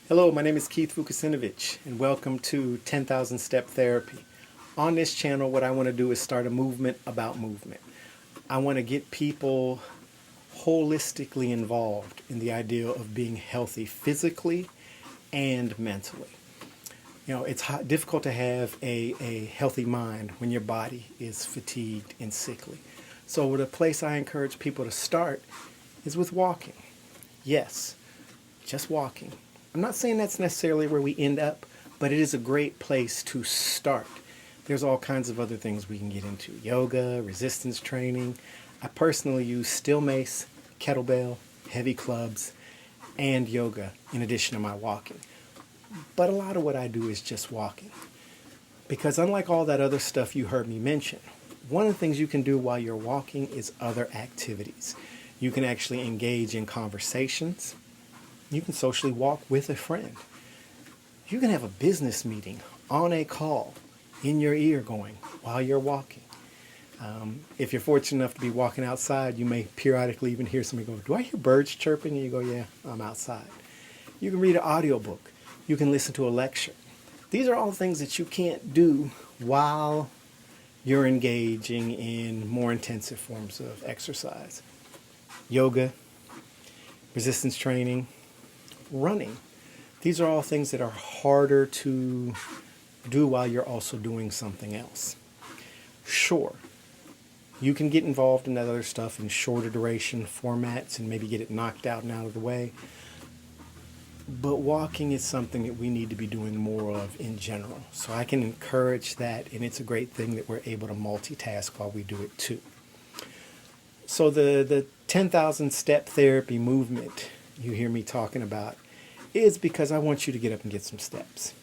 Hello, my name is Keith Vukasinovich, and welcome to 10,000 Step Therapy. On this channel, what I want to do is start a movement about movement. I want to get people holistically involved in the idea of being healthy physically and mentally. You know, it's difficult to have a healthy mind when your body is fatigued and sickly. So the place I encourage people to start is with walking. Yes, just walking. I'm not saying that's necessarily where we end up, but it is a great place to start. There's all kinds of other things we can get into. Yoga, resistance training. I personally use steel mace, kettlebell, heavy clubs, and yoga in addition to my walking. But a lot of what I do is just walking. Because unlike all that other stuff you heard me mention, one of the things you can do while you're walking is other activities. You can actually engage in conversations. You can socially walk with a friend. You can have a business meeting on a call in your ear going while you're walking. If you're fortunate enough to be walking outside, you may periodically even hear somebody go, "Do I hear birds chirping?" And you go, "Yeah, I'm outside." You can read an audiobook. You can listen to a lecture. These are all things that you can't do while you're engaging in more intensive forms of exercise. Yoga, resistance training, running. These are all things that are harder to do while you're also doing something else. Sure, you can get involved in that other stuff in shorter duration formats and maybe get it knocked out and out of the way. But walking is something that we need to be doing more of in general. So I can encourage that, and it's a great thing that we're able to multitask while we do it too. So the 10,000 step therapy movement you hear me talking about is because I want you to get up and get some steps.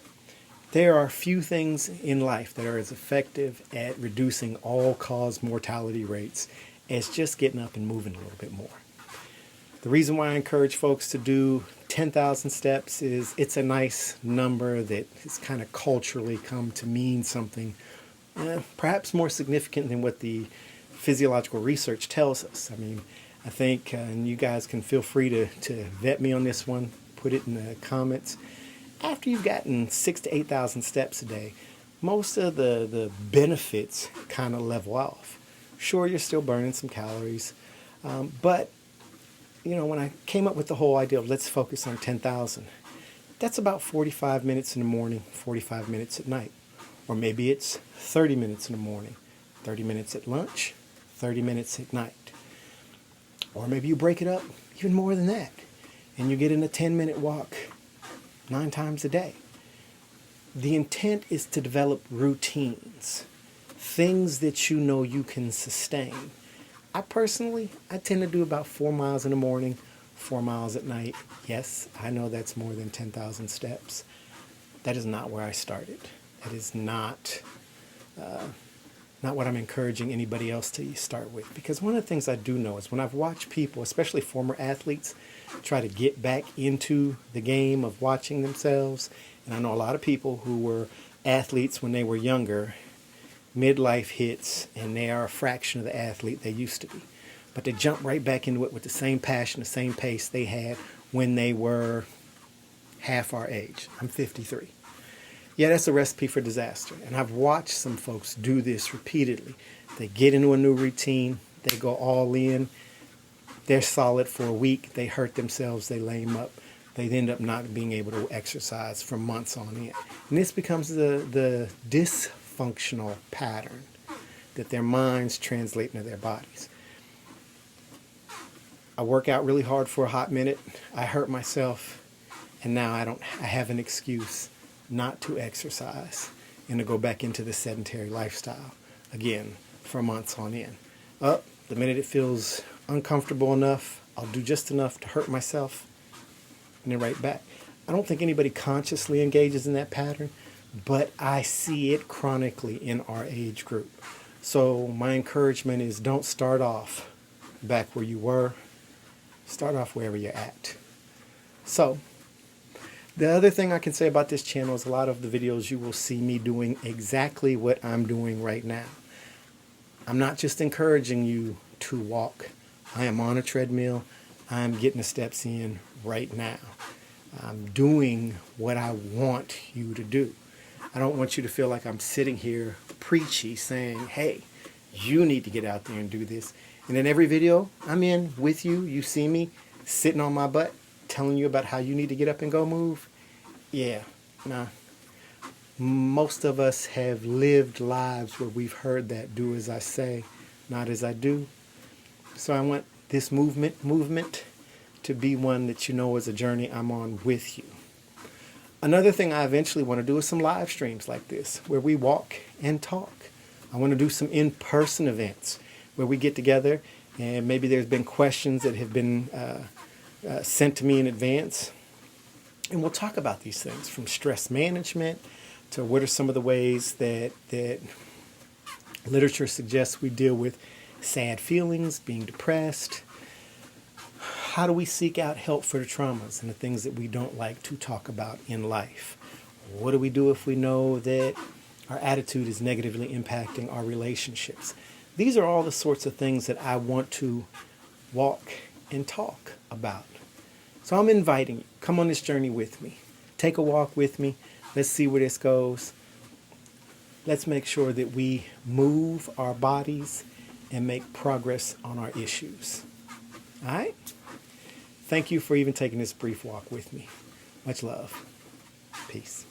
There are few things in life that are as effective at reducing all-cause mortality rates as just getting up and moving a little bit more. The reason why I encourage folks to do 10,000 steps is it's a nice number that has kind of culturally come to mean something perhaps more significant than what the physiological research tells us. I mean, I think, and you guys can feel free to vet me on this one, put it in the comments. After you've gotten 6,000 to 8,000 steps a day, most of the benefits kind of level off. Sure, you're still burning some calories, but you know, when I came up with the whole idea of let's focus on 10,000, that's about 45 minutes in the morning, 45 minutes at night. Or maybe it's 30 minutes in the morning, 30 minutes at lunch, 30 minutes at night. Or maybe you break it up even more than that, and you get in a 10-minute walk 9 times a day. The intent is to develop routines, things that you know you can sustain. I tend to do about 4 miles in the morning, 4 miles at night. Yes, I know that's more than 10,000 steps. That is not where I started. That is not what I'm encouraging anybody else to start with. Because one of the things I do know is when I've watched people, especially former athletes, try to get back into the game of watching themselves, and I know a lot of people who were athletes when they were younger, midlife hits, and they are a fraction of the athlete they used to be. But they jump right back into it with the same passion, the same pace they had when they were half our age. I'm 53. Yeah, that's a recipe for disaster. And I've watched some folks do this repeatedly. They get into a new routine, they go all in, they're solid for a week, they hurt themselves, they lame up, they end up not being able to exercise for months on end. And this becomes the dysfunctional pattern that their minds translate into their bodies. I work out really hard for a hot minute, I hurt myself, and now I have an excuse not to exercise and to go back into the sedentary lifestyle again for months on end. The minute it feels uncomfortable enough, I'll do just enough to hurt myself and then right back. I don't think anybody consciously engages in that pattern, but I see it chronically in our age group. So my encouragement is don't start off back where you were. Start off wherever you're at. So the other thing I can say about this channel is a lot of the videos you will see me doing exactly what I'm doing right now. I'm not just encouraging you to walk. I am on a treadmill. I'm getting the steps in right now. I'm doing what I want you to do. I don't want you to feel like I'm sitting here preachy saying, hey, you need to get out there and do this. And in every video I'm in with you, you see me sitting on my butt telling you about how you need to get up and go move. Yeah, nah. Most of us have lived lives where we've heard that, do as I say, not as I do. So I want this movement to be one that you know is a journey I'm on with you. Another thing I eventually want to do is some live streams like this, where we walk and talk. I want to do some in-person events where we get together and maybe there's been questions that have been sent to me in advance. And we'll talk about these things, from stress management to what are some of the ways that literature suggests we deal with sad feelings, being depressed. How do we seek out help for the traumas and the things that we don't like to talk about in life? What do we do if we know that our attitude is negatively impacting our relationships? These are all the sorts of things that I want to walk and talk about. So I'm inviting you, come on this journey with me. Take a walk with me. Let's see where this goes. Let's make sure that we move our bodies and make progress on our issues. All right? Thank you for even taking this brief walk with me. Much love. Peace.